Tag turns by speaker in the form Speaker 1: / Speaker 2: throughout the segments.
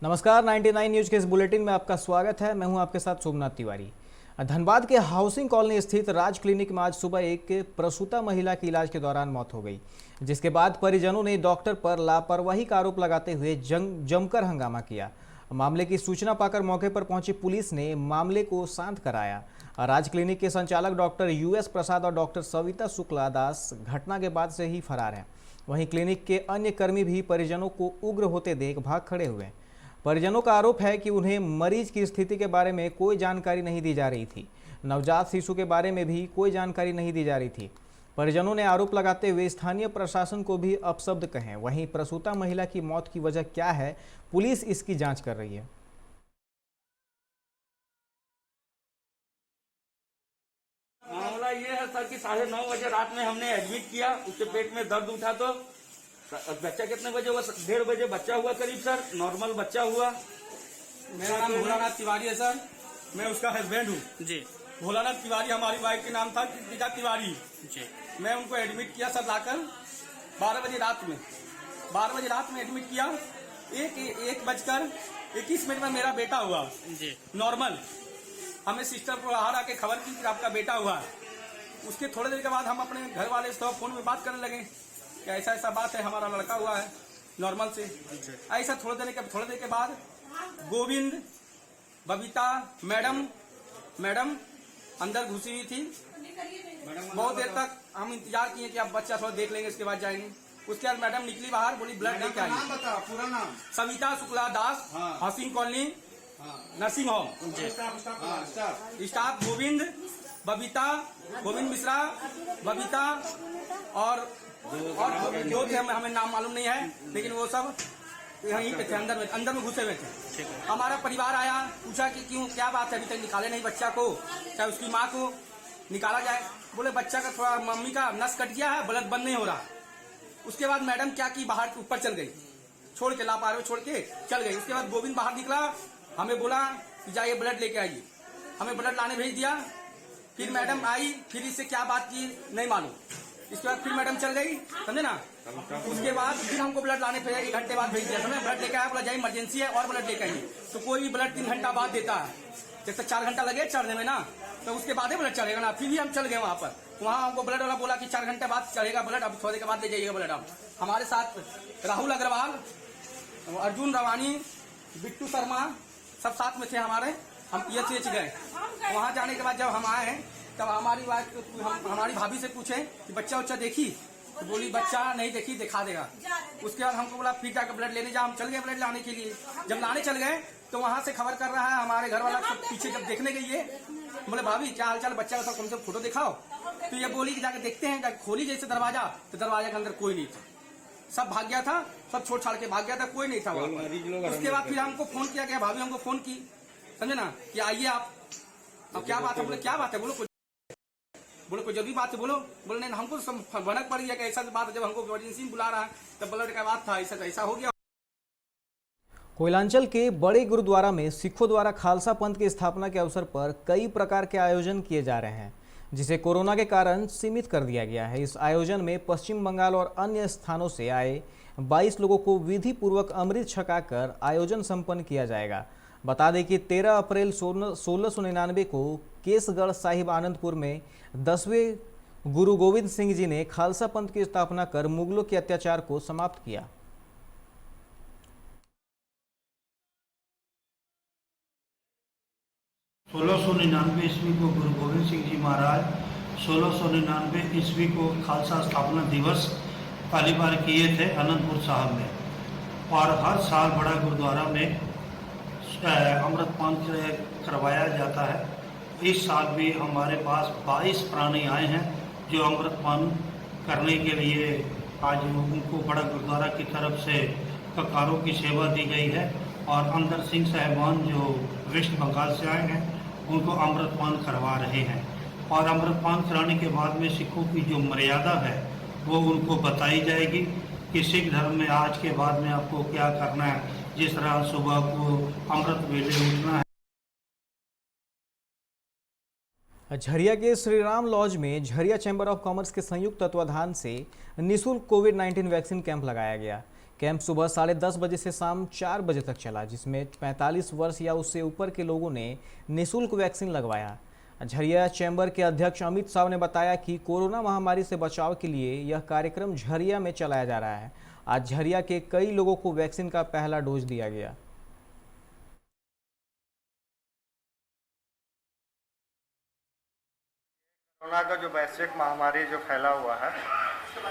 Speaker 1: नमस्कार, 99 न्यूज के इस बुलेटिन में आपका स्वागत है। मैं हूं आपके साथ सोमनाथ तिवारी। धनबाद के हाउसिंग कॉलोनी स्थित राज क्लिनिक में आज सुबह एक प्रसूता महिला की इलाज के दौरान मौत हो गई, जिसके बाद परिजनों ने डॉक्टर पर लापरवाही का आरोप लगाते हुए जमकर हंगामा किया। मामले की सूचना पाकर मौके पर पहुंची पुलिस ने मामले को शांत कराया। राज क्लिनिक के संचालक डॉक्टर यूएस प्रसाद और डॉक्टर सविता शुक्ला दास घटना के बाद से ही फरार हैं। वहीं क्लिनिक के अन्य कर्मी भी परिजनों को उग्र होते देख भाग खड़े हुए। परिजनों का आरोप है कि उन्हें मरीज की स्थिति के बारे में कोई जानकारी नहीं दी जा रही थी। नवजात शिशु के बारे में भी कोई जानकारी नहीं दी जा रही थी। परिजनों ने आरोप लगाते हुए स्थानीय प्रशासन को भी अपशब्द कहे। वहीं प्रसूता महिला की मौत की वजह क्या है, पुलिस इसकी जांच कर रही है।
Speaker 2: मामला ये है सर कि 9:30 बजे रात में हमने एडमिट किया। उसके पेट में दर्द उठा तो बच्चा कितने बजे हुआ? 1:30 बजे बच्चा हुआ करीब सर, नॉर्मल बच्चा हुआ।
Speaker 3: मेरा नाम भोलानाथ तिवारी है सर,
Speaker 2: मैं उसका हस्बैंड हूँ
Speaker 3: जी।
Speaker 2: भोलानाथ तिवारी। हमारी वाइफ के नाम था कृतिका तिवारी
Speaker 3: जी।
Speaker 2: मैं उनको एडमिट किया सर लाकर 12 बजे रात में। 12 बजे रात में एडमिट किया। 1:21 में मेरा बेटा हुआ
Speaker 3: जी।
Speaker 2: नॉर्मल। हमें सिस्टर को बाहर आके खबर की कि आपका बेटा हुआ है। उसके थोड़ी देर के बाद हम अपने घर वाले से फोन में बात करने लगे कि ऐसा ऐसा बात है, हमारा लड़का हुआ है नॉर्मल से। ऐसा थोड़ी देर के बाद गोविंद, बबीता मैडम अंदर घुसी हुई थी। बहुत देर तक हम इंतजार किए कि आप बच्चा थोड़ा देख लेंगे, इसके बाद जाएंगे। उसके बाद मैडम निकली बाहर, बोली ब्लड लेके आई।
Speaker 3: पूरा नाम
Speaker 2: Savita Shukla Das, housing colony, nursing home. Staff Govind Mishra, Babita और दो थे, हमें नाम मालूम नहीं है, लेकिन वो सब यहीं पे थे, अंदर में घुसे हुए थे। हमारा परिवार आया, पूछा कि क्यों, क्या बात है, अभी तक निकाले नहीं बच्चा को, चाहे उसकी माँ को निकाला जाए। बोले बच्चा का थोड़ा मम्मी का नस कट गया है, ब्लड बंद नहीं हो रहा। उसके बाद मैडम क्या की, बाहर के ऊपर चल गई, छोड़ के लापरवाही छोड़ के चल गई। उसके बाद गोविंद बाहर निकला, हमें बोला कि जाइए ब्लड लेके आइए। हमें ब्लड लाने भेज दिया। फिर मैडम आई, फिर इससे क्या बात की नहीं मालूम। इसके बाद फिर मैडम चल गई, समझे ना। उसके बाद फिर हमको ब्लड लाने पे 1 घंटे बाद भेज दिया। समझे, ब्लड लेके आया, बोला जाइए इमरजेंसी है और ब्लड लेके आइए। तो कोई भी ब्लड 3 घंटा बाद देता है, जब तक 4 घंटा लगे चढ़ने में ना, तो उसके बाद ही ब्लड चढ़ेगा ना। फिर भी हम चल गए वहां पर। वहां हमको ब्लड वाला बोला कि 4 घंटे बाद चढ़ेगा ब्लड, अब थोड़ी देर के बाद ले जाइएगा ब्लड। अब हमारे साथ राहुल अग्रवाल, अर्जुन रवानी, बिट्टू शर्मा सब साथ में थे हमारे। हम PHCH गए। वहां जाने के बाद जब हम आए हैं, तब हमारी हमारी भाभी से पूछे कि बच्चा देखी, तो बोली बच्चा नहीं देखी, दिखा देगा। उसके बाद हमको बोला फिर जाकर ब्लड लेने जा। हम चल गए ब्लड लाने के लिए। जब लाने चल गए तो वहां से खबर कर रहा है हमारे घर वाला सब पीछे। जब देखने गई है, बोले भाभी क्या हालचाल, बच्चा का कम से कम फोटो दिखाओ। तो ये बोली कि जाकर देखते हैं। जाकर खोली जैसे दरवाजा, तो दरवाजे के अंदर कोई नहीं था, सब भाग गया था, सब छोड़ छाड़ के भाग गया था, कोई नहीं था वहाँ। उसके बाद फिर हमको फोन किया गया, भाभी हमको फोन की, समझे ना, कि आइए आप। अब क्या बात है? बोले क्या बात है, बोलो कोई जरूरी बात है, बोलो नहीं। हमको भनक पड़ गया कि ऐसा बात है, जब हमको इमरजेंसी में बुला रहा है, तब ब्लड का बात था, ऐसा हो गया।
Speaker 1: कोयलांचल के बड़े गुरुद्वारा में सिखों द्वारा खालसा पंथ की स्थापना के अवसर पर कई प्रकार के आयोजन किए जा रहे हैं, जिसे कोरोना के कारण सीमित कर दिया गया है। इस आयोजन में पश्चिम बंगाल और अन्य स्थानों से आए 22 लोगों को विधि पूर्वक अमृत छकाकर आयोजन संपन्न किया जाएगा। बता दें कि 13 अप्रैल 1699 को केसगढ़ साहिब आनंदपुर में 10वें गुरु गोविंद सिंह जी ने खालसा पंथ की स्थापना कर मुगलों के अत्याचार को समाप्त किया।
Speaker 4: 1699 ईस्वी को गुरु गोविंद सिंह जी महाराज 1699 ईस्वी को खालसा स्थापना दिवस पहली बार किए थे आनंदपुर साहब में। और हर साल बड़ा गुरुद्वारा में अमृतपान करवाया जाता है। इस साल भी हमारे पास 22 प्राणी आए हैं जो अमृतपान करने के लिए आज उनको बड़ा गुरुद्वारा की तरफ से ककारों की सेवा दी गई है। और अंदर सिंह साहिबान जो वेस्ट बंगाल से आए हैं उनको अमृतपान करवा रहे हैं। और अमृतपान कराने के बाद में सिखों की जो मर्यादा है वो उनको बताई जाएगी कि सिख धर्म में आज के बाद में आपको क्या करना है। जिस तरह सुबह को अमृत वेले उठना है।
Speaker 1: झरिया के श्री राम लॉज में झरिया चैम्बर ऑफ कॉमर्स के संयुक्त तत्वाधान से निःशुल्क कोविड-19 वैक्सीन कैंप लगाया गया। कैंप सुबह 10:30 बजे से शाम 4 बजे तक चला, जिसमें 45 वर्ष या उससे ऊपर के लोगों ने निःशुल्क वैक्सीन लगवाया। झरिया चैम्बर के अध्यक्ष अमित साव ने बताया कि कोरोना महामारी से बचाव के लिए यह कार्यक्रम झरिया में चलाया जा रहा है। आज झरिया के कई लोगों को वैक्सीन का पहला डोज दिया गया।
Speaker 5: कोरोना का जो वैश्विक महामारी जो फैला हुआ है,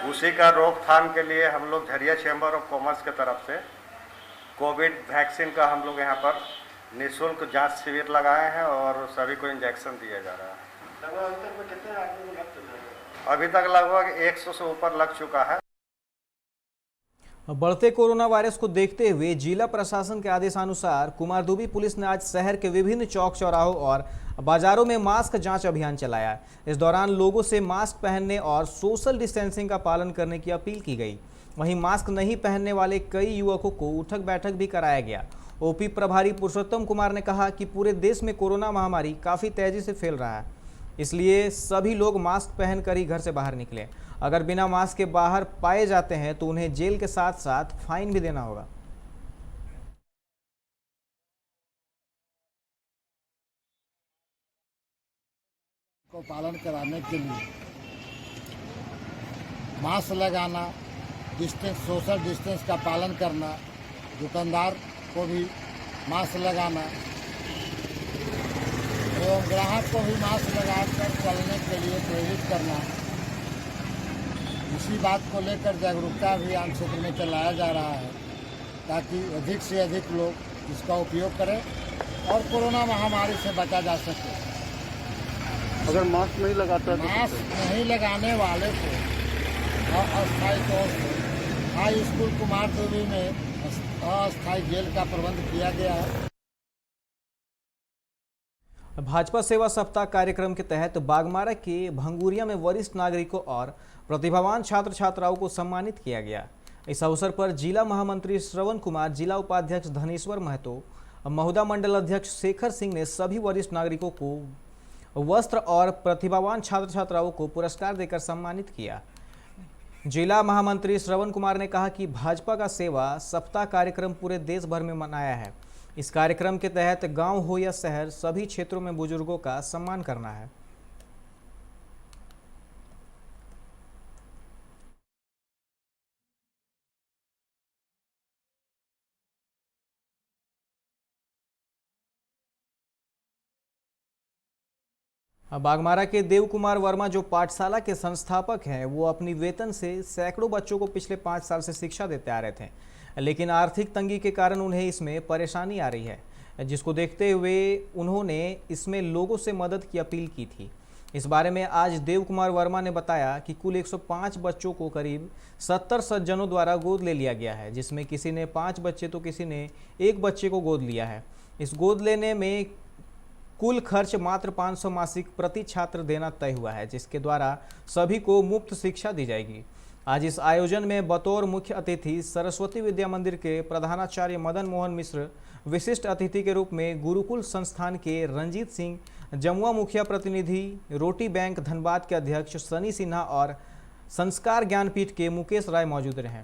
Speaker 5: उसी का रोकथाम के लिए हम लोग झरिया चैम्बर ऑफ कॉमर्स के तरफ से कोविड वैक्सीन का हम लोग यहाँ पर निःशुल्क जांच शिविर लगाए हैं और सभी को इंजेक्शन दिया जा रहा है। अभी तक लगभग 100 से ऊपर लग चुका है।
Speaker 1: बढ़ते कोरोना वायरस को देखते हुए जिला प्रशासन के आदेशानुसार कुमारदुबी पुलिस ने आज शहर के विभिन्न चौक चौराहों और बाजारों में मास्क जांच अभियान चलाया। इस दौरान लोगों से मास्क पहनने और सोशल डिस्टेंसिंग का पालन करने की अपील की गई। वहीं मास्क नहीं पहनने वाले कई युवकों को उठक बैठक भी कराया गया। ओपी प्रभारी पुरुषोत्तम कुमार ने कहा कि पूरे देश में कोरोना महामारी काफ़ी तेजी से फैल रहा है, इसलिए सभी लोग मास्क पहनकर ही घर से बाहर निकलें। अगर बिना मास्क के बाहर पाए जाते हैं तो उन्हें जेल के साथ साथ फाइन भी देना होगा।
Speaker 6: को पालन कराने के लिए मास्क लगाना, सोशल डिस्टेंस का पालन करना, दुकानदार को भी मास्क लगाना एवं ग्राहक को भी मास्क लगाकर चलने के लिए प्रेरित करना, इसी बात को लेकर जागरूकता अभियान क्षेत्र में चलाया जा रहा है ताकि अधिक से अधिक लोग इसका उपयोग करें और कोरोना महामारी से बचा जा सके।
Speaker 7: अगर मास्क नहीं लगाता
Speaker 6: मास्क नहीं लगाने वाले को अस्थायी तौर पर हाई स्कूल कुमारदुबी में अस्थायी जेल का प्रबंध किया गया है।
Speaker 1: भाजपा सेवा सप्ताह कार्यक्रम के तहत बागमारा के भंगुरिया में वरिष्ठ नागरिकों और प्रतिभावान छात्र छात्राओं को सम्मानित किया गया। इस अवसर पर जिला महामंत्री श्रवण कुमार, जिला उपाध्यक्ष धनेश्वर महतो, महुदा मंडल अध्यक्ष शेखर सिंह ने सभी वरिष्ठ नागरिकों को वस्त्र और प्रतिभावान छात्र छात्राओं को पुरस्कार देकर सम्मानित किया। जिला महामंत्री श्रवण कुमार ने कहा कि भाजपा का सेवा सप्ताह कार्यक्रम पूरे देश भर में मनाया है। इस कार्यक्रम के तहत गांव हो या शहर, सभी क्षेत्रों में बुजुर्गों का सम्मान करना है। बागमारा के देव कुमार वर्मा जो पाठशाला के संस्थापक हैं, वो अपनी वेतन से सैकड़ों बच्चों को पिछले 5 साल से शिक्षा देते आ रहे थे, लेकिन आर्थिक तंगी के कारण उन्हें इसमें परेशानी आ रही है, जिसको देखते हुए उन्होंने इसमें लोगों से मदद की अपील की थी। इस बारे में आज देव कुमार वर्मा ने बताया कि कुल 105 बच्चों को करीब 70 सज्जनों द्वारा गोद ले लिया गया है, जिसमें किसी ने 5 बच्चे तो किसी ने 1 बच्चे को गोद लिया है। इस गोद लेने में कुल खर्च मात्र 500 मासिक प्रति छात्र देना तय हुआ है, जिसके द्वारा सभी को मुफ्त शिक्षा दी जाएगी। आज इस आयोजन में बतौर मुख्य अतिथि सरस्वती विद्या मंदिर के प्रधानाचार्य मदन मोहन मिश्र, विशिष्ट अतिथि के रूप में गुरुकुल संस्थान के रंजीत सिंह, जमुआ मुखिया प्रतिनिधि, रोटी बैंक धनबाद के अध्यक्ष सनी सिन्हा और संस्कार ज्ञानपीठ के मुकेश राय मौजूद रहे।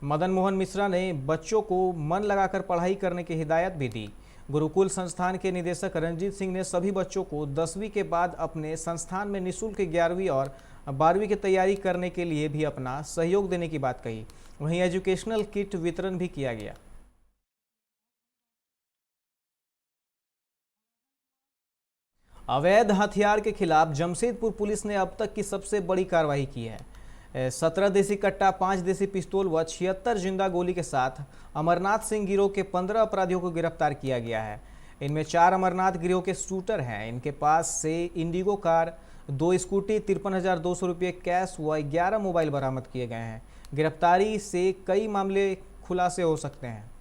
Speaker 1: मदन मोहन मिश्रा ने बच्चों को मन लगाकर पढ़ाई करने की हिदायत भी दी। गुरुकुल संस्थान के निदेशक रंजीत सिंह ने सभी बच्चों को 10वीं के बाद अपने संस्थान में निःशुल्क 11वीं और 12वीं की तैयारी करने के लिए भी अपना सहयोग देने की बात कही। वहीं एजुकेशनल किट वितरण भी किया गया। अवैध हथियार के खिलाफ जमशेदपुर पुलिस ने अब तक की सबसे बड़ी कार्रवाई की है। 17 देसी कट्टा, 5 देसी पिस्तौल व 76 जिंदा गोली के साथ अमरनाथ सिंह गिरोह के 15 अपराधियों को गिरफ्तार किया गया है। इनमें 4 अमरनाथ गिरोह के शूटर हैं। इनके पास से इंडिगो कार, 2 स्कूटी, 53,200 रुपये कैश व 11 मोबाइल बरामद किए गए हैं। गिरफ्तारी से कई मामले खुलासे हो सकते हैं।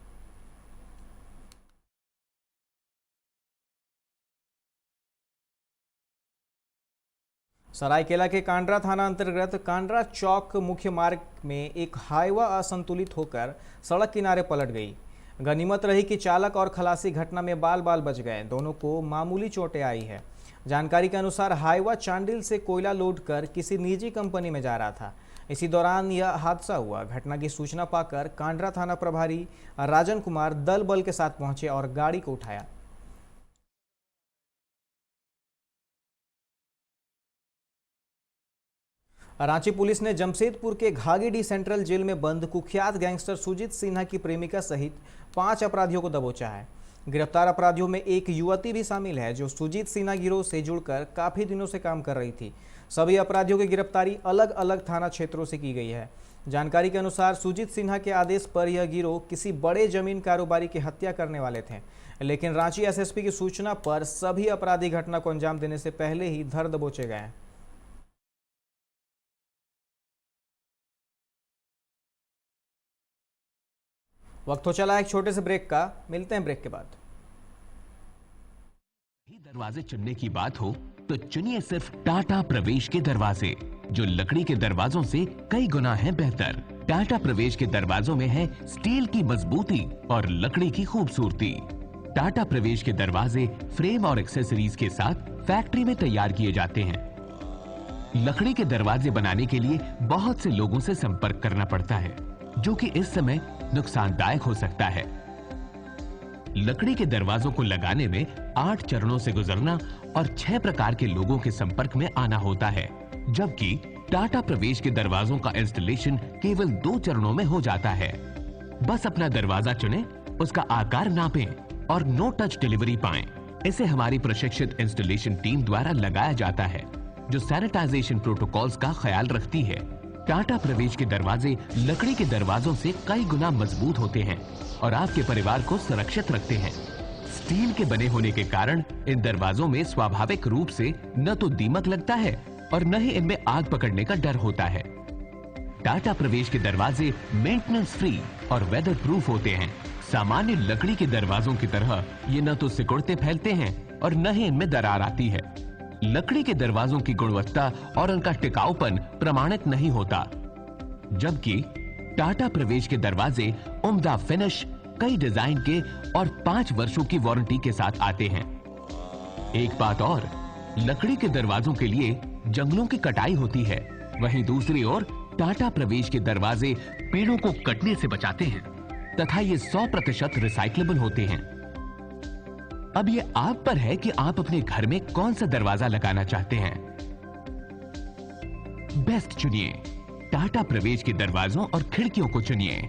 Speaker 1: सरायकेला के कांड्रा थाना अंतर्गत कांड्रा चौक मुख्य मार्ग में एक हाईवा असंतुलित होकर सड़क किनारे पलट गई। गनीमत रही कि चालक और खलासी घटना में बाल बाल बच गए। दोनों को मामूली चोटें आई है। जानकारी के अनुसार हाईवा चांडिल से कोयला लोड कर किसी निजी कंपनी में जा रहा था। इसी दौरान यह हादसा हुआ। घटना की सूचना पाकर कांडरा थाना प्रभारी राजन कुमार दल बल के साथ पहुंचे और गाड़ी को उठाया। रांची पुलिस ने जमशेदपुर के घागीडीह सेंट्रल जेल में बंद कुख्यात गैंगस्टर सुजीत सिन्हा की प्रेमिका सहित 5 अपराधियों को दबोचा है। गिरफ्तार अपराधियों में एक युवती भी शामिल है जो सुजीत सिन्हा गिरोह से जुड़कर काफी दिनों से काम कर रही थी। सभी अपराधियों की गिरफ्तारी अलग अलग थाना क्षेत्रों से की गई है। जानकारी के अनुसार सुजीत सिन्हा के आदेश पर यह गिरोह किसी बड़े जमीन कारोबारी की हत्या करने वाले थे, लेकिन रांची एसएसपी की सूचना पर सभी अपराधी घटना को अंजाम देने से पहले ही धर दबोचे गए हैं। वक्त हो चला एक छोटे से ब्रेक का, मिलते हैं ब्रेक के बाद।
Speaker 8: दरवाजे चुनने की बात हो तो चुनिए सिर्फ टाटा प्रवेश के दरवाजे, जो लकड़ी के दरवाजों से कई गुना है बेहतर। टाटा प्रवेश के दरवाजों में है स्टील की मजबूती और लकड़ी की खूबसूरती। टाटा प्रवेश के दरवाजे फ्रेम और एक्सेसरीज के साथ फैक्ट्री में तैयार किए जाते हैं। लकड़ी के दरवाजे बनाने के लिए बहुत से लोगों से संपर्क करना पड़ता है, जो कि इस समय नुकसानदायक हो सकता है। लकड़ी के दरवाजों को लगाने में 8 चरणों से गुजरना और 6 प्रकार के लोगों के संपर्क में आना होता है, जबकि टाटा प्रवेश के दरवाजों का इंस्टॉलेशन केवल 2 चरणों में हो जाता है। बस अपना दरवाजा चुनें, उसका आकार नापें और नो टच डिलीवरी पाएं। इसे हमारी प्रशिक्षित इंस्टॉलेशन टीम द्वारा लगाया जाता है, जो सैनिटाइजेशन प्रोटोकॉल्स का ख्याल रखती है। टाटा प्रवेश के दरवाजे लकड़ी के दरवाजों से कई गुना मजबूत होते हैं और आपके परिवार को सुरक्षित रखते हैं। स्टील के बने होने के कारण इन दरवाजों में स्वाभाविक रूप से न तो दीमक लगता है और न ही इनमें आग पकड़ने का डर होता है। टाटा प्रवेश के दरवाजे मेंटेनेंस फ्री और वेदर प्रूफ होते हैं। सामान्य लकड़ी के दरवाजों की तरह ये न तो सिकुड़ते फैलते हैं और न ही इनमें दरार आती है। लकड़ी के दरवाजों की गुणवत्ता और उनका टिकाऊपन प्रमाणित नहीं होता, जबकि टाटा प्रवेश के दरवाजे उम्दा फिनिश, कई डिजाइन के और 5 वर्षों की वारंटी के साथ आते हैं। एक बात और, लकड़ी के दरवाजों के लिए जंगलों की कटाई होती है, वहीं दूसरी ओर टाटा प्रवेश के दरवाजे पेड़ों को कटने से बचाते हैं तथा ये 100% रिसाइक्लेबल होते हैं। अब ये आप पर है कि आप अपने घर में कौन सा दरवाजा लगाना चाहते हैं। बेस्ट चुनिए, टाटा प्रवेश के दरवाजों और खिड़कियों को चुनिए।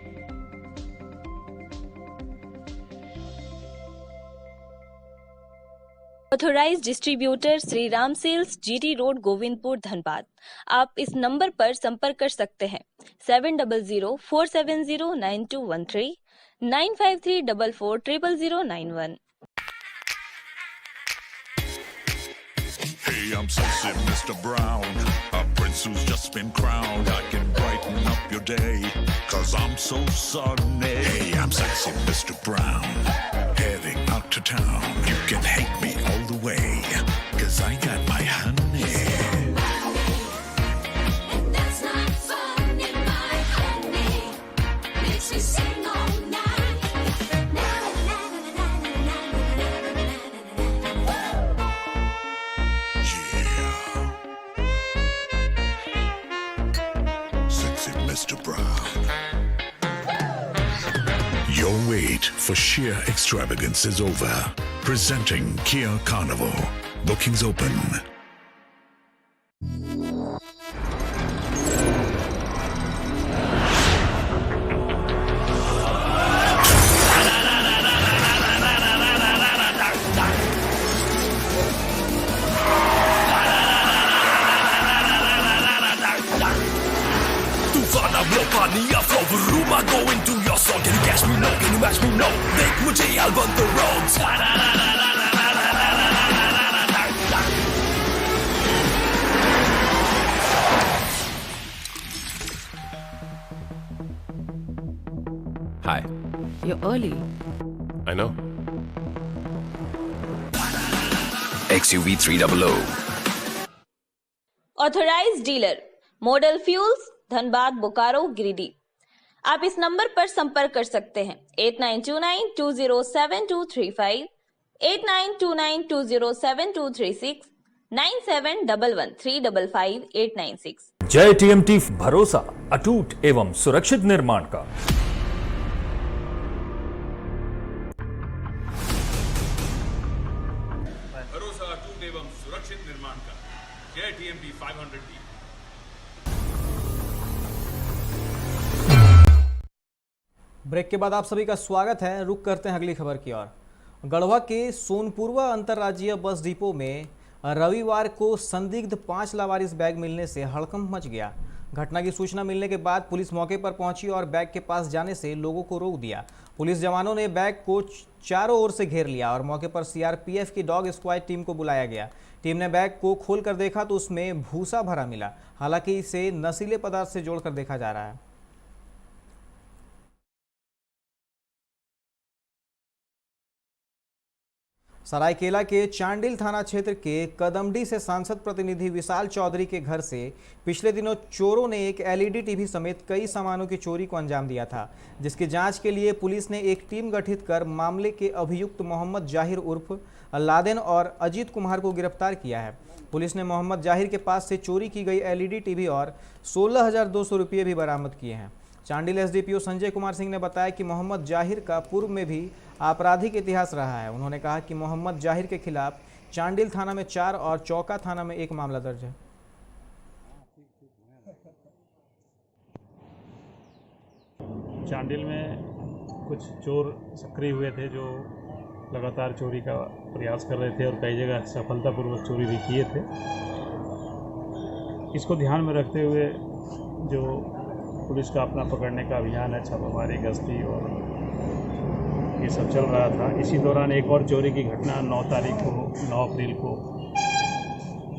Speaker 9: Authorised distributor Shri Ram sales, GT road, Govindpur, Dhanbad. आप इस नंबर पर संपर्क कर सकते हैं 7004709213 9534400091।
Speaker 10: Hey, I'm sexy Mr. Brown, a prince who's just been crowned. I can brighten up your day, 'cause I'm so sunny. Hey, I'm sexy Mr. Brown, heading out to town. You can hate me all the way, 'cause I got my honey.
Speaker 11: And that's not funny, my honey makes me sing all night.
Speaker 10: Mr. Brown. Your wait for sheer extravagance is over. Presenting Kia Carnival. Bookings open.
Speaker 12: Go into your soul. Can you catch me? No. Can you match me? No. Make mujhe I'll run the roads.
Speaker 13: Hi.
Speaker 14: You're early.
Speaker 13: I know.
Speaker 12: XUV 300.
Speaker 9: Authorised dealer, model fuels, Dhanbad, Bokaro, Giridih. आप इस number पर संपर्क कर सकते हैं 8929207235, 8929207236, 9711355896।
Speaker 12: जय TMT, भरोसा अटूट एवं सुरक्षित निर्माण का।
Speaker 10: भरोसा अटूट एवं सुरक्षित निर्माण का। जय टीएमटी 500D।
Speaker 1: ब्रेक के बाद आप सभी का स्वागत है। रुक करते हैं अगली खबर की ओर। गढ़वा के सोनपुरवा अंतर्राज्यीय बस डिपो में रविवार को संदिग्ध 5 लावारिस बैग मिलने से हड़कंप मच गया। घटना की सूचना मिलने के बाद पुलिस मौके पर पहुंची और बैग के पास जाने से लोगों को रोक दिया। पुलिस जवानों ने बैग को चारों ओर से घेर लिया और मौके पर सीआरपीएफ की डॉग स्क्वाड टीम को बुलाया गया। टीम ने बैग को खोलकर देखा तो उसमें भूसा भरा मिला। हालांकि इसे नशीले पदार्थ से जोड़कर देखा जा रहा है। सरायकेला के चांडिल थाना क्षेत्र के कदमडी से सांसद प्रतिनिधि विशाल चौधरी के घर से पिछले दिनों चोरों ने एक एलईडी टीवी समेत कई सामानों की चोरी को अंजाम दिया था, जिसकी जांच के लिए पुलिस ने एक टीम गठित कर मामले के अभियुक्त मोहम्मद जाहिर उर्फ लादेन और अजीत कुमार को गिरफ्तार किया है। पुलिस ने मोहम्मद जाहिर के पास से चोरी की गई एलईडी टीवी और 16,200 रुपये भी बरामद किए हैं। चांडिल एसडीपीओ संजय कुमार सिंह ने बताया कि मोहम्मद जाहिर का पूर्व में भी आपराधिक इतिहास रहा है। उन्होंने कहा कि मोहम्मद जाहिर के खिलाफ चांडिल थाना में 4 और चौका थाना में 1 मामला दर्ज है।
Speaker 14: चांडिल में कुछ चोर सक्रिय हुए थे जो लगातार चोरी का प्रयास कर रहे थे और कई जगह सफलतापूर्वक चोरी भी किए थे। इसको ध्यान में रखते हुए जो पुलिस का अपना पकड़ने का अभियान है, छापामारी, गश्ती और ये सब चल रहा था। इसी दौरान एक और चोरी की घटना 9 अप्रैल को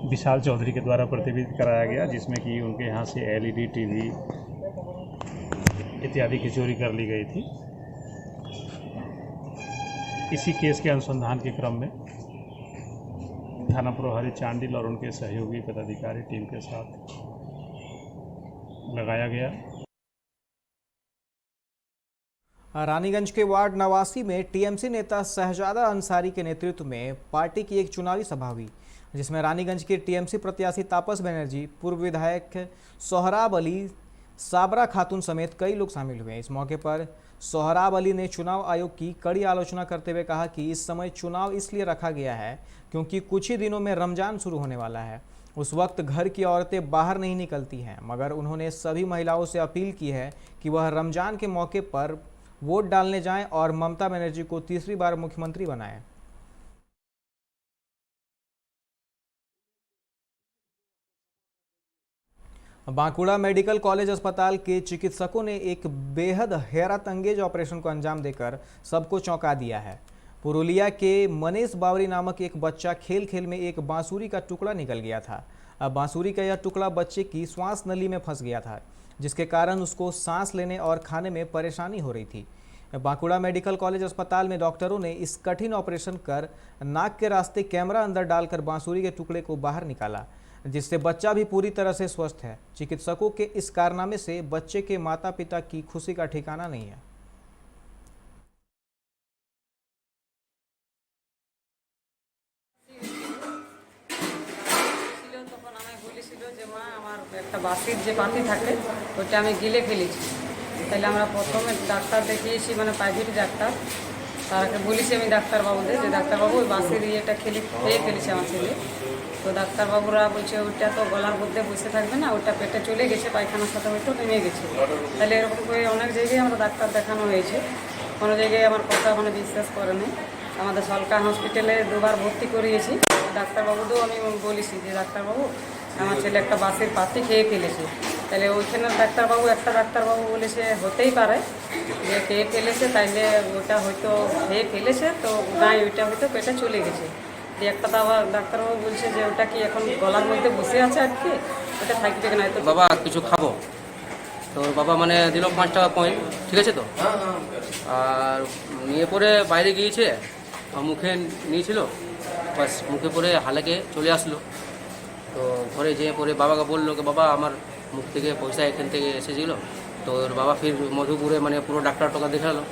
Speaker 14: विशाल चौधरी के द्वारा प्रतिबिंबित कराया गया, जिसमें कि उनके यहाँ से एलईडी टीवी इत्यादि की चोरी कर ली गई थी। इसी केस के अनुसंधान के क्रम में थाना प्रभारी चांडिल और उनके सहयोगी पदाधिकारी टीम के साथ लगाया गया।
Speaker 1: रानीगंज के वार्ड 89 में टीएमसी नेता शहजादा अंसारी के नेतृत्व में पार्टी की एक चुनावी सभा हुई, जिसमें रानीगंज के टीएमसी प्रत्याशी तापस बनर्जी, पूर्व विधायक सोहराब अली, साबरा खातून समेत कई लोग शामिल हुए। इस मौके पर सोहराब अली ने चुनाव आयोग की कड़ी आलोचना करते हुए कहा कि इस समय चुनाव इसलिए रखा गया है क्योंकि कुछ ही दिनों में रमजान शुरू होने वाला है। उस वक्त घर की औरतें बाहर नहीं निकलती हैं, मगर उन्होंने सभी महिलाओं से अपील की है कि वह रमजान के मौके पर वोट डालने जाएं और ममता बनर्जी को तीसरी बार मुख्यमंत्री बनाएं। बांकुड़ा मेडिकल कॉलेज अस्पताल के चिकित्सकों ने एक बेहद हैरत अंगेज ऑपरेशन को अंजाम देकर सबको चौंका दिया है। पुरुलिया के मनीष बावरी नामक एक बच्चा खेल खेल में एक बांसुरी का टुकड़ा निकल गया था। अब बांसुरी का यह टुकड़ा बच्चे की श्वास नली में फंस गया था, जिसके कारण उसको सांस लेने और खाने में परेशानी हो रही थी। बांकुड़ा मेडिकल कॉलेज अस्पताल में डॉक्टरों ने इस कठिन ऑपरेशन कर नाक के रास्ते कैमरा अंदर डालकर बांसुरी के टुकड़े को बाहर निकाला, जिससे बच्चा भी पूरी तरह से स्वस्थ है। चिकित्सकों के इस कारनामे से बच्चे के माता पिता की खुशी का ठिकाना नहीं है।
Speaker 15: একটা বাসির যে পাতি থাকে ওটা আমি গিলে ফেলেছি। তাহলে আমরা প্রথমে ডাক্তার দেখিয়েছি, মানে প্রাইভেট ডাক্তার, তারাকে বলেছি আমি ডাক্তারবাবুদের যে ডাক্তারবাবু ওই বাসির ইয়েটা খেয়ে ফেলেছে আমার ছেলে। তো ডাক্তারবাবুরা বলছে ওইটা তো গলার মধ্যে বসে থাকবে না, ওটা পেটে চলে গেছে, পায়খানার সাথে হয়তো নেমে গেছে। তাহলে এরকম করে অনেক জায়গায় আমরা ডাক্তার দেখানো হয়েছে, কোনো জায়গায় আমার কথা মানে বিশ্বাস করে নেই। আমাদের সরকার হসপিটালে 2 বার ভর্তি করিয়েছি। ডাক্তারবাবুদেরও আমি বলেছি যে ডাক্তারবাবু আমার ছেলে একটা বাসের পাতি খেয়ে ফেলেছে। তাহলে ওইখানের ডাক্তারবাবু একটা ডাক্তারবাবু বলেছে হতেই পারে যে খেয়ে ফেলেছে, তাইলে ওটা হয়তো খেয়ে ফেলেছে তো গায়ে ওইটা হয়তো পেটে চলে গেছে। দিয়ে একটা তো আবার ডাক্তারবাবু বলছে যে ওটা কি এখন গলার মধ্যে বসে আছে আর কি, ওটা থাকবে কিনা। তো
Speaker 16: বাবা কিছু খাবো, তো বাবা মানে দিল 5 টাকা কয়েন, ঠিক আছে তো। আর নিয়ে পরে বাইরে গিয়েছে, মুখে নিয়েছিল, বাস মুখে পরে হালাকে চলে আসলো। তো ঘরে যেয়ে পরে বাবাকে বললো যে বাবা আমার মুখ থেকে পয়সা এখান থেকে এসেছিল। তো ওর বাবা ফির মধুপুরে মানে পুরো ডাক্তার টোকা দেখালো।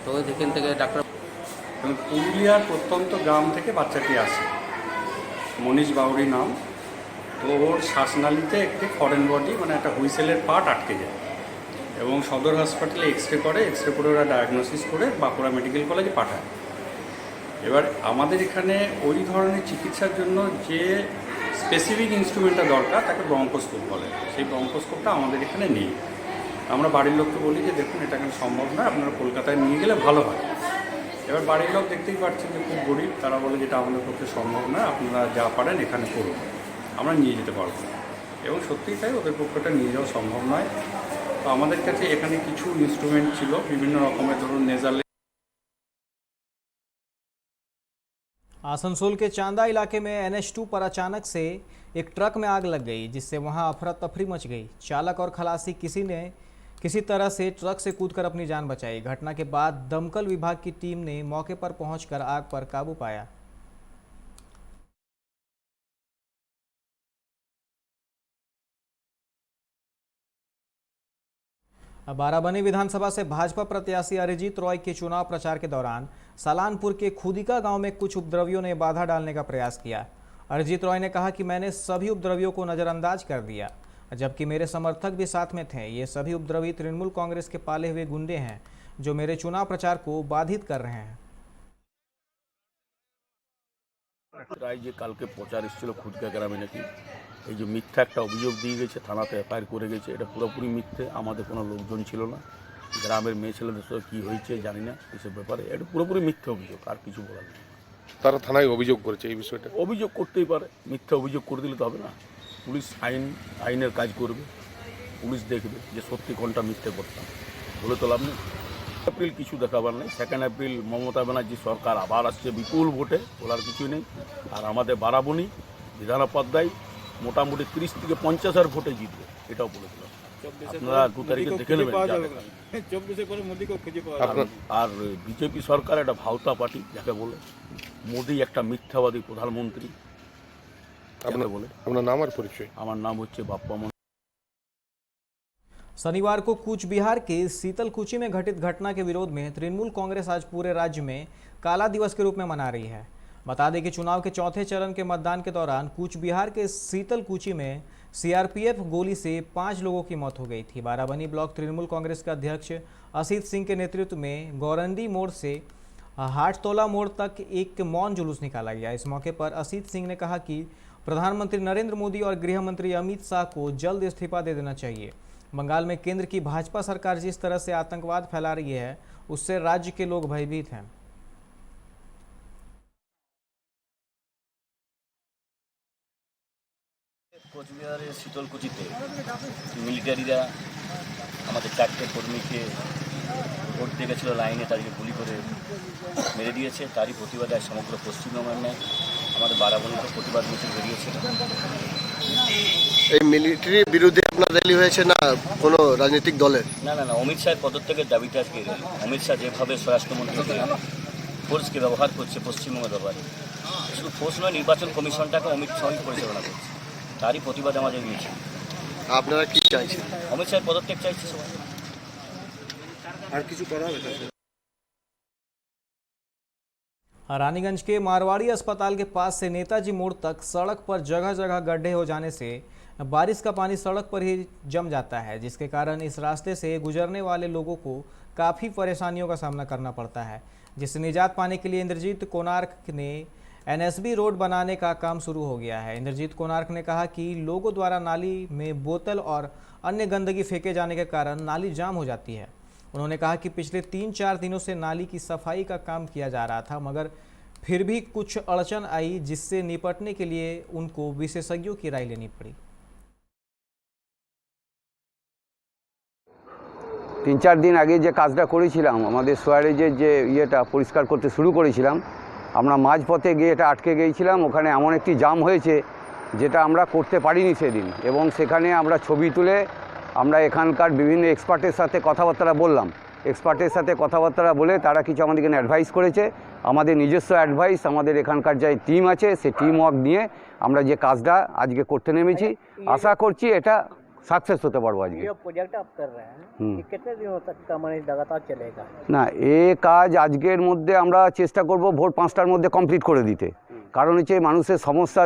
Speaker 16: তো এখান থেকে ডাক্তার
Speaker 17: পুরুলিয়ার প্রত্যন্ত গ্রাম থেকে বাচ্চাটি আসে।
Speaker 3: মনীষ বাউরি নাম। তো ওর শ্বাসনালীতে একটি ফরেন বডি মানে একটা হুইসেলের পার্ট আটকে যায় এবং সদর হাসপাতালে এক্সরে করে, এক্সরে করে ওরা ডায়াগনোসিস করে বাঁকুড়া মেডিকেল কলেজে পাঠায়। এবার আমাদের এখানে ওই ধরনের চিকিৎসার জন্য যে স্পেসিফিক ইনস্ট্রুমেন্টটা দরকার তাকে ব্রঙ্কোস্কোপ বলে, সেই ব্রঙ্কোস্কোপটা আমাদের এখানে নেই। আমরা বাড়ির লোককে বলি যে দেখুন এটা এখানে সম্ভব নয়, আপনারা কলকাতায় নিয়ে গেলে ভালো হয়। এবার বাড়ির লোক দেখতেই পাচ্ছেন যে খুব গরিব, তারা বলে যেটা আমাদের পক্ষে সম্ভব নয়, আপনারা যা পারেন এখানে করুন, আমরা নিয়ে যেতে পারবো না। এবং সত্যিই তাই, ওদের পক্ষটা নিয়ে যাওয়া সম্ভব নয়। তো আমাদের কাছে এখানে কিছু ইনস্ট্রুমেন্ট ছিল বিভিন্ন রকমের, ধরুন নেজাল।
Speaker 1: आसनसोल के चांदा इलाके में NH2 पर अचानक से एक ट्रक में आग लग गई, जिससे वहां अफरा तफरी मच गई। चालक और खलासी किसी तरह से ट्रक से कूदकर अपनी जान बचाई। घटना के बाद दमकल विभाग की टीम ने मौके पर पहुंचकर आग पर काबू पाया। बाराबनी विधानसभा से भाजपा प्रत्याशी अरिजीत रॉय के चुनाव प्रचार के दौरान सालानपुर के खुदिका गांव में कुछ उपद्रवियों ने बाधा डालने का प्रयास किया। अरिजीत रॉय ने कहा कि मैंने सभी उपद्रवियों को नजरअंदाज कर दिया, जबकि मेरे समर्थक भी साथ में थे। ये सभी उपद्रवी तृणमूल कांग्रेस के पाले हुए गुंडे हैं जो मेरे चुनाव प्रचार को बाधित कर रहे हैं।
Speaker 17: রায় যে কালকে প্রচার এসেছিল খুদকা গ্রামে নাকি এই যে মিথ্যা একটা অভিযোগ দিয়ে গেছে, থানাতে এফআইআর করে গেছে, এটা পুরোপুরি মিথ্যে। আমাদের কোনো লোকজন ছিল না, গ্রামের মেয়ে ছেলেদের সাথে কী হয়েছে জানি না এসব ব্যাপারে, এটা পুরোপুরি মিথ্যে অভিযোগ, আর কিছু বলার নেই।
Speaker 13: তারা থানায় অভিযোগ করেছে এই বিষয়টা?
Speaker 17: অভিযোগ করতেই পারে, মিথ্যা অভিযোগ করে দিলে তো হবে না। পুলিশ আইনের কাজ করবে, পুলিশ দেখবে যে সত্যি কোনটা মিথ্যে করতাম, বলে তো লাভ নেই। এপ্রিল কিছু দেখাবার নেই। 2 এপ্রিল মমতা ব্যানার্জি সরকার আবার আসছে বিপুল ভোটে, বলার কিছুই নেই। আর আমাদের বারাবণী বিধানোপাধ্যায় মোটামুটি 30 থেকে 50,000 ভোটে জিতবে, এটাও বলেছিলাম। আপনারা 2 তারিখে দেখে নেবেন। আর বিজেপি সরকার একটা ভাওতা পার্টি যাকে বলে, মোদি একটা মিথ্যাবাদী প্রধানমন্ত্রী বলে।
Speaker 13: আপনার নাম আর পরিচয়?
Speaker 17: আমার নাম হচ্ছে বাপ্পা।
Speaker 1: शनिवार को कूच बिहार के शीतलकुची में घटित घटना के विरोध में तृणमूल कांग्रेस आज पूरे राज्य में काला दिवस के रूप में मना रही है। बता दें कि चुनाव के चौथे चरण के मतदान के दौरान कूच बिहार के शीतलकुची में CRPF गोली से 5 लोगों की मौत हो गई थी। बाराबनी ब्लॉक तृणमूल कांग्रेस के अध्यक्ष असित सिंह के नेतृत्व में गौरंडी मोड़ से हाटतोला मोड़ तक एक मौन जुलूस निकाला गया। इस मौके पर असित सिंह ने कहा कि प्रधानमंत्री नरेंद्र मोदी और गृह मंत्री अमित शाह को जल्द इस्तीफा दे देना चाहिए। बंगाल में केंद्र की भाजपा सरकार जिस तरह से आतंकवाद फैला रही है, उससे राज्य के लोग भयभीत हैं।
Speaker 18: কোচবিহারের শীতলকুচিতে মিলিটারিরা আমাদের 4টে কর্মীকে ভোট দিয়ে গেছিল লাইনে, তাদেরকে গুলি করে মেরে দিয়েছে। তারই প্রতিবাদে সমগ্র পশ্চিমবঙ্গে আমাদের বারাবণীতে প্রতিবাদ মিছিল বেরিয়েছিল।
Speaker 19: এই মিলিটারির বিরুদ্ধে আপনার র্যালি হয়েছে না কোনো রাজনৈতিক দলের?
Speaker 18: না, অমিত শাহের পদত্যাগের দাবিতে আজকে র্যালি। অমিত শাহ যেভাবে স্বরাষ্ট্রমন্ত্রী ফোর্সকে ব্যবহার করছে পশ্চিমবঙ্গের ব্যাপারে, শুধু ফোর্স নয়, নির্বাচন কমিশনটাকে অমিত শাহই পরিচালনা করছে, তারই প্রতিবাদে আমাদের মিছিল।
Speaker 19: আপনারা কি চাইছেন?
Speaker 18: অমিত শাহের পদত্যাগ চাইছে সবাই।
Speaker 19: আর কিছু করা হবে?
Speaker 1: रानीगंज के मारवाड़ी अस्पताल के पास से नेताजी मोड़ तक सड़क पर जगह जगह गड्ढे हो जाने से बारिश का पानी सड़क पर ही जम जाता है, जिसके कारण इस रास्ते से गुजरने वाले लोगों को काफ़ी परेशानियों का सामना करना पड़ता है। जिससे निजात पाने के लिए इंद्रजीत कोणार्क ने NSB रोड बनाने का काम शुरू हो गया है। इंद्रजीत कोणार्क ने कहा कि लोगों द्वारा नाली में बोतल और अन्य गंदगी फेंके जाने के कारण नाली जाम हो जाती है। उन्होंने कहा कि पिछले 3-4 दिनों से नाली की सफाई का काम किया जा रहा था, मगर फिर भी कुछ अड़चन आई, जिससे निपटने के लिए उनको विशेषज्ञों की राय लेनी पड़ी।
Speaker 20: 3-4 দিন আগে যে কাজটা করেছিলাম, আমাদের সোয়ারেজের যে ইয়েটা পরিষ্কার করতে শুরু করেছিলাম, আমরা মাঝপথে গিয়ে এটা আটকে গিয়েছিলাম। ওখানে এমন একটি জাম হয়েছে যেটা আমরা করতে পারিনি সেদিন, এবং সেখানে আমরা ছবি তুলে আমরা এখানকার বিভিন্ন এক্সপার্টের সাথে কথাবার্তা বললাম। এক্সপার্টের সাথে কথাবার্তা বলে তারা কিছু আমাদেরকে অ্যাডভাইস করেছে। আমাদের নিজস্ব অ্যাডভাইস, আমাদের এখানকার যে টিম আছে সেই টিম ওয়ার্ক নিয়ে আমরা যে কাজটা আজকে করতে নেমেছি, আশা করছি এটা सक्सेस होते पारो आज
Speaker 21: ये प्रोजेक्ट आप कर रहे हैं, ये कितने दिनों तक का মানে लगातार चलेगा?
Speaker 20: না, এই কাজ আজকের মধ্যে আমরা চেষ্টা করব ভোর 5টার মধ্যে কমপ্লিট করে দিতে। কারণ হচ্ছে মানুষের সমস্যা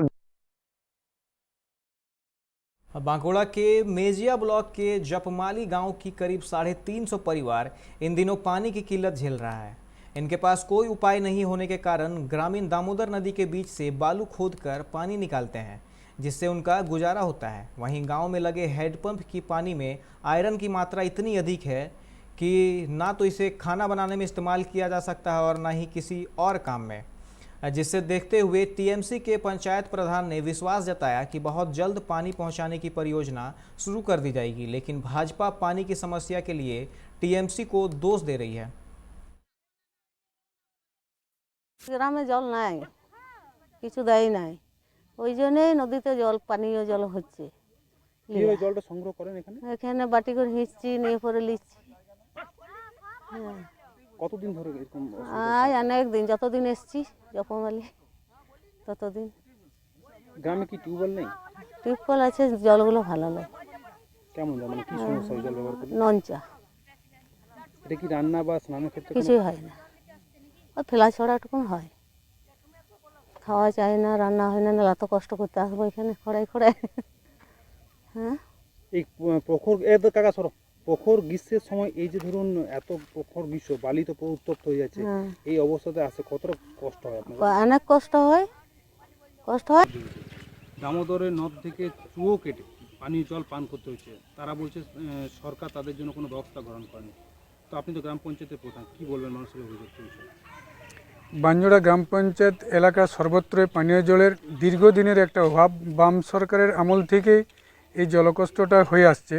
Speaker 1: बांकुड़ा के मेजिया ब्लॉक के जपमाली गांव की करीब 350 परिवार इन दिनों पानी की किल्लत झेल रहा है। इनके पास कोई उपाय नहीं होने के कारण ग्रामीण दामोदर नदी के बीच से बालू खोदकर पानी निकालते हैं, जिससे उनका गुजारा होता है। वहीं गांव में लगे हैंडपंप की पानी में आयरन की मात्रा इतनी अधिक है कि ना तो इसे खाना बनाने में इस्तेमाल किया जा सकता है और ना ही किसी और काम में, जिससे देखते हुए टीएमसी के पंचायत प्रधान ने विश्वास जताया कि बहुत जल्द पानी पहुंचाने की परियोजना शुरू कर दी जाएगी। लेकिन भाजपा पानी की समस्या के लिए टीएमसी को दोष दे रही है।
Speaker 2: গ্রামে জল নাই, কিছু দেয় নাই, ওই জন্যই নদীতে জল পানীয় জল হচ্ছে।
Speaker 7: কিভাবে জলটা সংগ্রহ করেন এখানে?
Speaker 2: এখানে বাটি করে হিঁচছি, নিয়ে পরে লিচ্ছি।
Speaker 7: কতদিন ধরে এরকম?
Speaker 2: অনেক দিন, যতদিন এসছি জপমালি ততদিন।
Speaker 7: গ্রামে কি টিউবওয়েল নেই?
Speaker 2: টিউবওয়েল আছে, জলগুলো ভালো নয়।
Speaker 7: কেমন জল, মানে কি সমস্যা জল ব্যবহার করলে?
Speaker 2: নঞ্চা।
Speaker 7: এটা কি রান্না বা স্নানের ক্ষেত্রে?
Speaker 2: কিছুই হয় না, ওই ফেলা ছড়াটুকু হয়। খাওয়া যায় না, রান্না হয় না, এত কষ্ট করতে আসবো এখানে খড়াই খড়াই। হ্যাঁ,
Speaker 7: এই প্রখর এত কাকা সরো প্রখর গ্রীষ্মের সময় এই যে ধরুন এত প্রখর গ্রীষ্ম, বালি তো পুরো উত্তপ্ত হয়ে যাচ্ছে, এই অবস্থাতে আসে কতটা কষ্ট হয় আপনাদের?
Speaker 2: অনেক কষ্ট হয়, কষ্ট হয়।
Speaker 7: দামোদরের নদ থেকে চুয়ো কেটে পানীয় জল পান করতে হচ্ছে। তারা বলছে সরকার তাদের জন্য কোনো ব্যবস্থা গ্রহণ করেনি। তো আপনি তো গ্রাম পঞ্চায়েতের প্রধান, কি বলবেন মানুষের অভিযোগ বিষয়ে?
Speaker 22: বাঞ্জোড়া গ্রাম পঞ্চায়েত এলাকার সর্বত্রই পানীয় জলের দীর্ঘদিনের একটা অভাব। বাম সরকারের আমল থেকেই এই জলকষ্টটা হয়ে আসছে।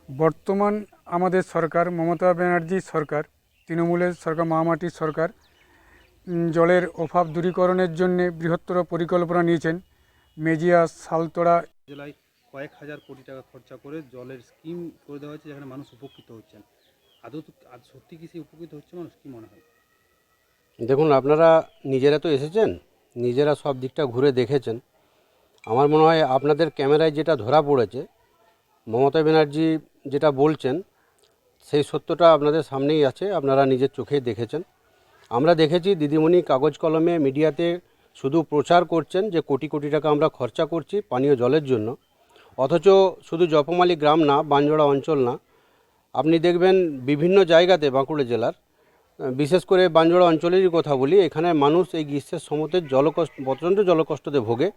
Speaker 22: বর্তমান আমাদের সরকার, মমতা ব্যানার্জি সরকার, তৃণমূলের সরকার, মহামাটির সরকার জলের অভাব দূরীকরণের জন্য বৃহত্তর পরিকল্পনা নিয়েছেন। মেজিয়া, সালতোড়া
Speaker 7: জেলায় কয়েক হাজার কোটি টাকা খরচা করে জলের স্কিম করে দেওয়া হয়েছে, যেখানে মানুষ উপকৃত হচ্ছেন। আদৌ সত্যি কি সেই উপকৃত হচ্ছে মানুষ, কি মনে হয়?
Speaker 23: দেখুন, আপনারা নিজেরা তো এসেছেন, নিজেরা সব দিকটা ঘুরে দেখেছেন। আমার মনে হয় আপনাদের ক্যামেরায় যেটা ধরা পড়েছে, মমতা ব্যানার্জি যেটা বলছেন সেই সত্যটা আপনাদের সামনেই আছে, আপনারা নিজের চোখেই দেখেছেন। আমরা দেখেছি দিদিমণি কাগজ কলমে মিডিয়াতে শুধু প্রচার করছেন যে কোটি কোটি টাকা আমরা খরচা করছি পানীয় জলের জন্য, অথচ শুধু জপমালি গ্রাম না, বাঞ্জোড়া অঞ্চল না, আপনি দেখবেন বিভিন্ন জায়গাতে বাঁকুড়া জেলার, বিশেষ করে বাঞ্জোড়া অঞ্চলেরই কথা বলি, এখানে মানুষ এই গ্রীষ্মের সময়তে প্রচণ্ড জলকষ্টতে ভোগে।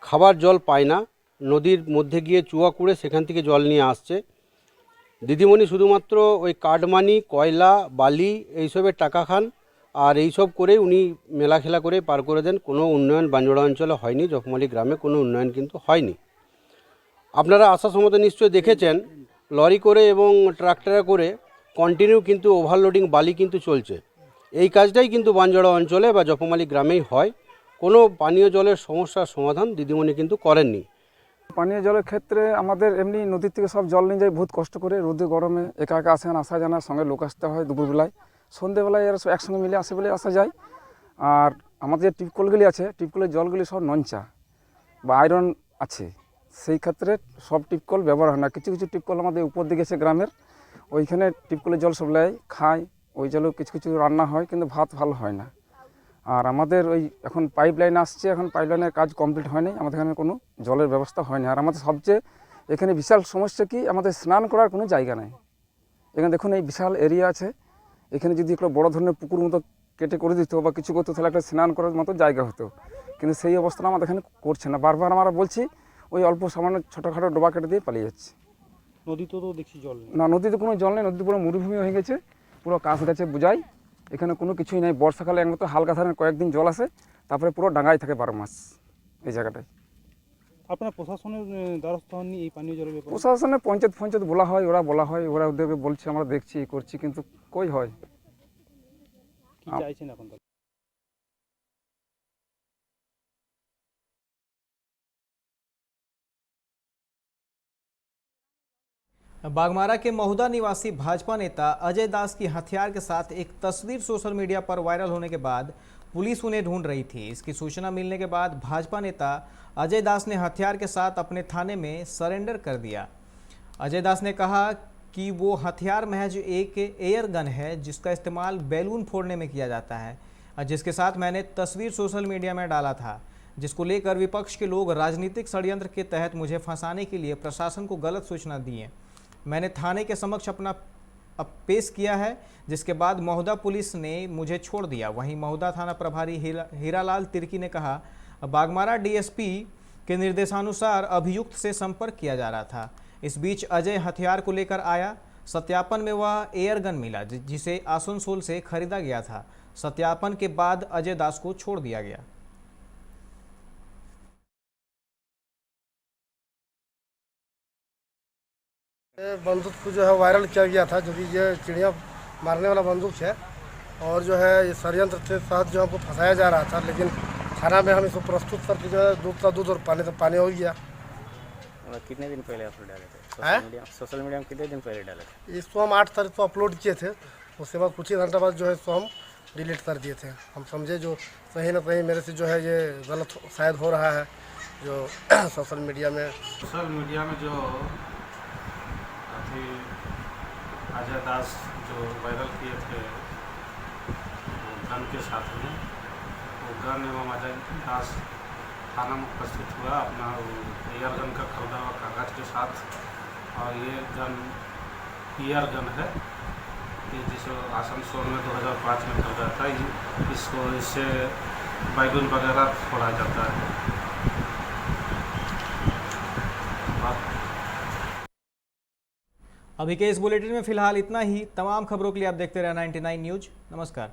Speaker 23: খাবার জল পায় না, নদীর মধ্যে গিয়ে চুয়া কুড়ে সেখান থেকে জল নিয়ে আসছে। দিদিমণি শুধুমাত্র ওই কাঠমানি, কয়লা, বালি এইসবের টাকা খান, আর এইসব করে উনি মেলা খেলা করে পার করে দেন। কোনো উন্নয়ন বাঞ্জোড়া অঞ্চলে হয়নি, জপমালি গ্রামে কোনো উন্নয়ন কিন্তু হয়নি। আপনারা আসার সময় নিশ্চয়ই দেখেছেন লরি করে এবং ট্রাক্টরে করে কন্টিনিউ কিন্তু ওভারলোডিং বালি কিন্তু চলছে। এই কাজটাই কিন্তু বাঞ্জোড়া অঞ্চলে বা জপমালি গ্রামেই হয়। কোনো পানীয় জলের সমস্যার সমাধান দিদিমণি কিন্তু করেননি।
Speaker 22: পানীয় জলের ক্ষেত্রে আমাদের এমনি নদীর থেকে সব জল নিয়ে যায়, বহুত কষ্ট করে রোদে গরমে একা একা আসেন, আসা যায় না, সঙ্গে লোক আসতে হয় দুপুরবেলায়, সন্ধ্যেবেলায় এরা সব একসঙ্গে মিলে আসে বলে আসা যায়। আর আমাদের যে টিপকলগুলি আছে, টিপকলের জলগুলি সব নঞ্চা বা আয়রন আছে, সেই ক্ষেত্রে সব টিপকল ব্যবহার হয় না। কিছু কিছু টিপকল আমাদের উপর দিকে আছে গ্রামের, ওইখানে টিপকলের জল সব নেয়, খায়, ওই জলেও কিছু কিছু রান্না হয়, কিন্তু ভাত ভালো হয় না। আর আমাদের ওই এখন পাইপ লাইন আসছে, এখন পাইপ লাইনের কাজ কমপ্লিট হয়নি, আমাদের এখানে কোনো জলের ব্যবস্থা হয়নি। আর আমাদের সবচেয়ে এখানে বিশাল সমস্যা কি, আমাদের স্নান করার কোনো জায়গা নেই। এখানে দেখুন এই বিশাল এরিয়া আছে, এখানে যদি একটা বড় ধরনের পুকুর মতো কেটে করে দিত বা কিছু করতো, তাহলে একটা স্নান করার মতো জায়গা হতো, কিন্তু সেই অবস্থাটা আমাদের এখানে করছে না। বারবার আমরা বলছি, ওই অল্প সামান্য ছোটোখাটো ডোবা কেটে দিয়ে পালিয়ে যাচ্ছে।
Speaker 7: নদীতে তো দেখছি জল নেই।
Speaker 22: না, নদীতে কোনো জল নেই, নদীতে পুরো মরুভূমি হয়ে গেছে, পুরো কাছ গাছে বোঝাই, এখানে কোনো কিছুই নেই। বর্ষাকালে একমাত্র হালকা ধরনের কয়েকদিন জল আসে, তারপরে পুরো ডাঙায় থাকে 12 মাস এই জায়গাটায়।
Speaker 7: আপনার প্রশাসনের দ্বারস্থ হননি এই পানীয় জলের ব্যাপারে?
Speaker 22: প্রশাসনে পঞ্চায়েত বলা হয়, ওরা ওদেরকে বলছে, আমরা দেখছি করছি, কিন্তু কই হয়।
Speaker 7: কি চাইছেন এখন?
Speaker 1: बागमारा के महुदा निवासी भाजपा नेता अजय दास की हथियार के साथ एक तस्वीर सोशल मीडिया पर वायरल होने के बाद पुलिस उन्हें ढूंढ रही थी। इसकी सूचना मिलने के बाद भाजपा नेता अजय दास ने हथियार के साथ अपने थाने में सरेंडर कर दिया। अजय दास ने कहा कि वो हथियार महज एक एयर गन है जिसका इस्तेमाल बैलून फोड़ने में किया जाता है, जिसके साथ मैंने तस्वीर सोशल मीडिया में डाला था। जिसको लेकर विपक्ष के लोग राजनीतिक षड्यंत्र के तहत मुझे फंसाने के लिए प्रशासन को गलत सूचना दी है। मैंने थाने के समक्ष अपना पेश किया है, जिसके बाद महोदा पुलिस ने मुझे छोड़ दिया। वहीं महोदा थाना प्रभारी हीरालाल तिर्की ने कहा, बागमारा डीएसपी के निर्देशानुसार अभियुक्त से संपर्क किया जा रहा था। इस बीच अजय हथियार को लेकर आया। सत्यापन में वह एयरगन मिला, जिसे आसनसोल से खरीदा गया था। सत्यापन के बाद अजय दास को छोड़ दिया गया।
Speaker 4: बंदूक को जो है वायरल किया गया था, जो कि ये चिड़िया मारने वाला बंदूक है और जो है ये षड्यंत्र के साथ जो हमको फंसाया जा रहा था। लेकिन थाना में हम इसको प्रस्तुत करके जो है दूध का दूध और पानी का पानी हो गया।
Speaker 21: कितने दिन पहले अपलोड डाले थे सोशल मीडिया में? कितने दिन पहले डाले थे?
Speaker 4: इसको हम 8 तारीख को अपलोड किए थे। उसके बाद कुछ ही घंटा बाद जो है इसको हम डिलीट कर दिए थे। हम समझे जो कहीं ना कहीं मेरे से जो है ये गलत शायद हो रहा है जो सोशल मीडिया में।
Speaker 5: सोशल मीडिया में जो अभी अजय दास जो वायरल किए थे गन के साथ में, वो गन एवं अजय दास थाना में उपस्थित हुआ अपना एयर गन का खरीदा हुआ कागज के साथ। और ये गन एयर गन है, ये जिसको आसनसोल में 2005 में खरीदा था। इसको इससे बैगन वगैरह फोड़ा जाता है।
Speaker 1: अभी के इस बुलेटिन में फिलहाल इतना ही। तमाम खबरों के लिए आप देखते रहे 99 न्यूज। नमस्कार।